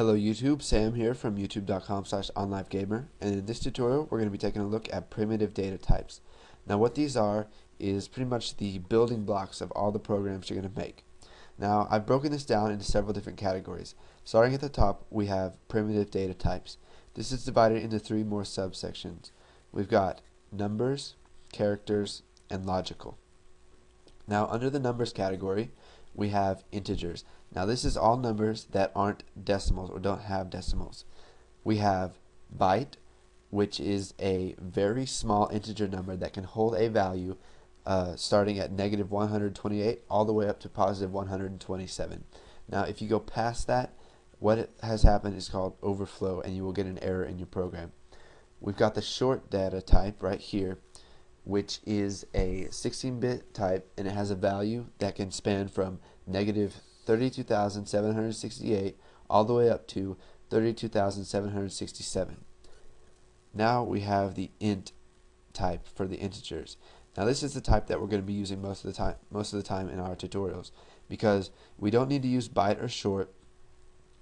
Hello YouTube, Sam here from youtube.com/onlivegamer, and in this tutorial we're going to be taking a look at primitive data types. Now what these are is pretty much the building blocks of all the programs you're going to make. Now I've broken this down into several different categories. Starting at the top we have primitive data types. This is divided into three more subsections. We've got numbers, characters, and logical. Now under the numbers category we have integers. Now this is all numbers that aren't decimals or don't have decimals. We have byte, which is a very small integer number that can hold a value starting at negative 128 all the way up to positive 127. Now if you go past that, what has happened is called overflow, and you will get an error in your program. We've got the short data type right here, which is a 16-bit type, and it has a value that can span from negative 32,768 all the way up to 32,767. Now we have the int type for the integers. Now this is the type that we're going to be using most of the time in our tutorials, because we don't need to use byte or short,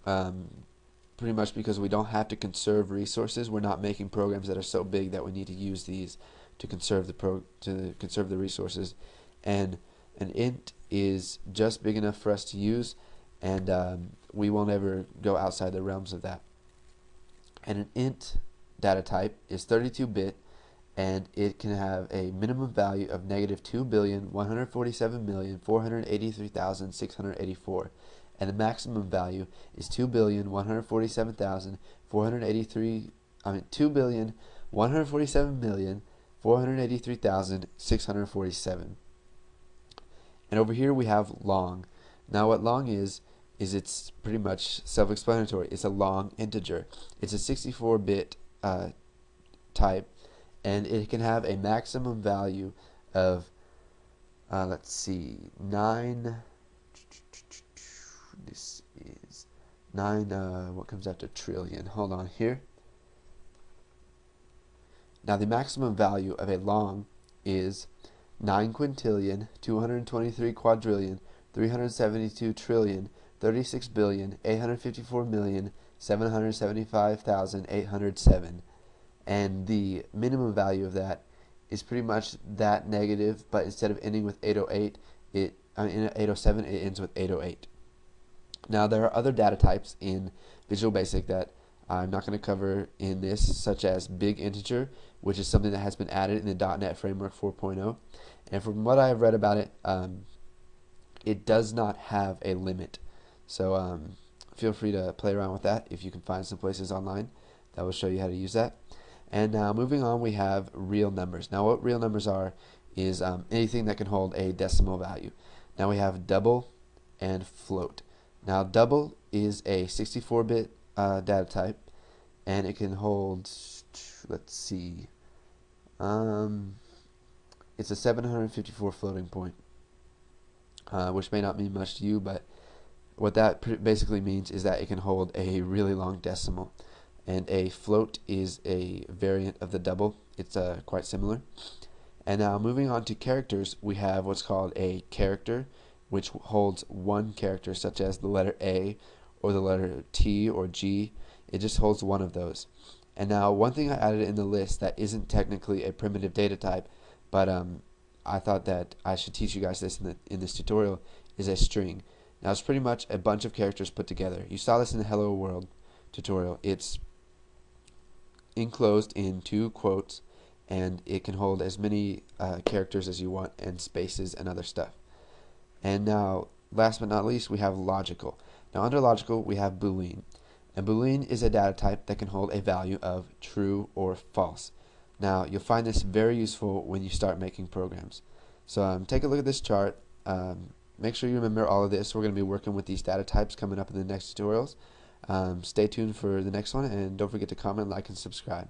pretty much because we don't have to conserve resources. We're not making programs that are so big that we need to use these to conserve the resources, and an int is just big enough for us to use, and we won't ever go outside the realms of that. And an int data type is 32-bit, and it can have a minimum value of negative 2,147,483,684, and the maximum value is 2,147,483,647. And over here we have long. Now what long is it's pretty much self-explanatory. It's a long integer. It's a 64-bit type, and it can have a maximum value of let's see, 9. This is 9. What comes after trillion? Hold on here. Now the maximum value of a long is 9 quintillion, 223 quadrillion, 372 trillion, 36 billion, 854 million, 775,807. And the minimum value of that is pretty much that negative, but instead of ending with 808, in 807, it ends with 808. Now there are other data types in Visual Basic that I'm not going to cover in this, such as big integer, which is something that has been added in the .NET Framework 4.0. And from what I have read about it, it does not have a limit. So feel free to play around with that if you can find some places online that will show you how to use that. And now moving on, we have real numbers. Now what real numbers are is anything that can hold a decimal value. Now we have double and float. Now double is a 64-bit data type, and it can hold, let's see, it's a 754 floating point, which may not mean much to you, but what that basically means is that it can hold a really long decimal, and a float is a variant of the double. It's quite similar. And now moving on to characters, we have what's called a character, which holds one character, such as the letter A or the letter T or G. It just holds one of those. And now one thing I added in the list that isn't technically a primitive data type, but I thought that I should teach you guys this in this tutorial, is a string. Now it's pretty much a bunch of characters put together. You saw this in the Hello World tutorial. It's enclosed in 2 quotes, and it can hold as many characters as you want, and spaces and other stuff. And now last but not least, we have logical. Now under logical we have Boolean, and Boolean is a data type that can hold a value of true or false. Now you'll find this very useful when you start making programs. So take a look at this chart. Make sure you remember all of this. We're going to be working with these data types coming up in the next tutorials. Stay tuned for the next one, and don't forget to comment, like, and subscribe.